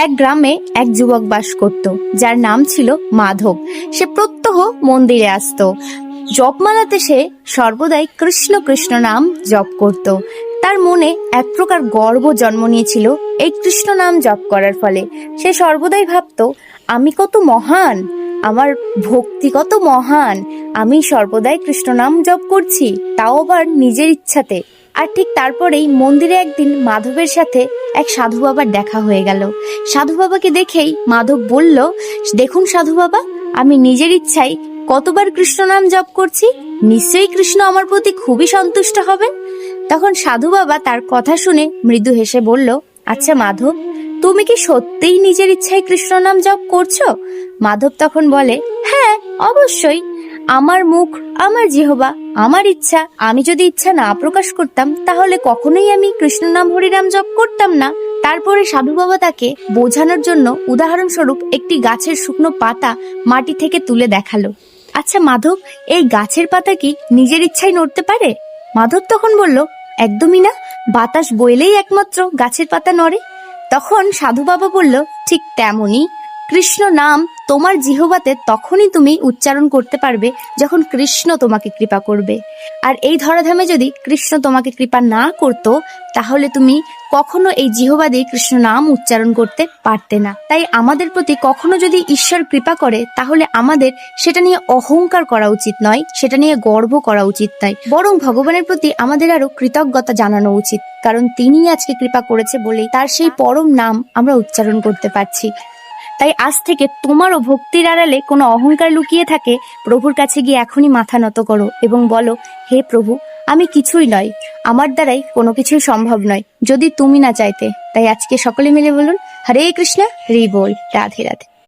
এক গ্রামে এক যুবক বাস করত, যার নাম ছিল মাধব। সে প্রত্যহ মন্দিরে আসতো। জপমালাতে সে সর্বদাই কৃষ্ণ কৃষ্ণ নাম জপ করত। তার মনে এক প্রকার গর্ব জন্ম নিয়েছিল এই কৃষ্ণ নাম জপ করার ফলে। সে সর্বদাই ভাবতো, আমি কত মহান, আমার ভক্তি কত মহান, আমি সর্বদাই কৃষ্ণ নাম জপ করছি, তাও আবার নিজের ইচ্ছাতে। আর ঠিক তারপরেই মন্দিরে একদিন মাধবের সাথে এক সাধু বাবার দেখা হয়ে গেল। সাধু বাবাকে দেখেই মাধব বলল, দেখুন সাধু বাবা, আমি নিজের ইচ্ছায় কতবার কৃষ্ণ নাম জপ করছি, নিশ্চয়ই কৃষ্ণ আমার প্রতি খুবই সন্তুষ্ট হবেন। তখন সাধু বাবা তার কথা শুনে মৃদু হেসে বলল, আচ্ছা মাধব, তুমি কি সত্যিই নিজের ইচ্ছায় কৃষ্ণ নাম জপ করছো? মাধব তখন বলে, হ্যাঁ অবশ্যই, আমার মুখ, আমার জিহ্বা, আমার ইচ্ছা। আমি যদি ইচ্ছা না প্রকাশ করতাম তাহলে কখনোই আমি কৃষ্ণ নাম হরিনাম জপ করতাম না। তারপরে সাধু বাবা তাকে বোঝানোর জন্য উদাহরণস্বরূপ একটি গাছের শুকনো পাতা মাটি থেকে তুলে দেখালো। আচ্ছা মাধব, এই গাছের পাতা কি নিজের ইচ্ছায় নড়তে পারে? মাধব তখন বলল, একদমই না, বাতাস বইলেই একমাত্র গাছের পাতা নড়ে। তখন সাধু বাবা বলল, ঠিক তেমনই কৃষ্ণ নাম তোমার জিহ্বাতে তখনই তুমি উচ্চারণ করতে পারবে যখন কৃষ্ণ তোমাকে কৃপা করবে। আর এই ধরাধামে যদি কৃষ্ণ তোমাকে কৃপা না করতো তাহলে তুমি কখনো এই জিহ্বা দিয়ে কৃষ্ণ নাম উচ্চারণ করতে পারতে না। তাই আমাদের প্রতি কখনো যদি ঈশ্বর কৃপা করে তাহলে আমাদের সেটা নিয়ে অহংকার করা উচিত নয়, সেটা নিয়ে গর্ব করা উচিত নয়, বরং ভগবানের প্রতি আমাদের আরো কৃতজ্ঞতা জানানো উচিত, কারণ তিনি আজকে কৃপা করেছে বলেই তার সেই পরম নাম আমরা উচ্চারণ করতে পারছি। তাই আজ থেকে তোমারও ভক্তির আড়ালে কোনো অহংকার লুকিয়ে থাকে, প্রভুর কাছে গিয়ে এখনই মাথা নত করো এবং বলো, হে প্রভু, আমি কিছুই নয়, আমার দ্বারাই কোনো কিছুই সম্ভব নয় যদি তুমি না চাইতে। তাই আজকে সকলে মিলে বলুন, হরে কৃষ্ণ, হরি বল, রাধে রাধে।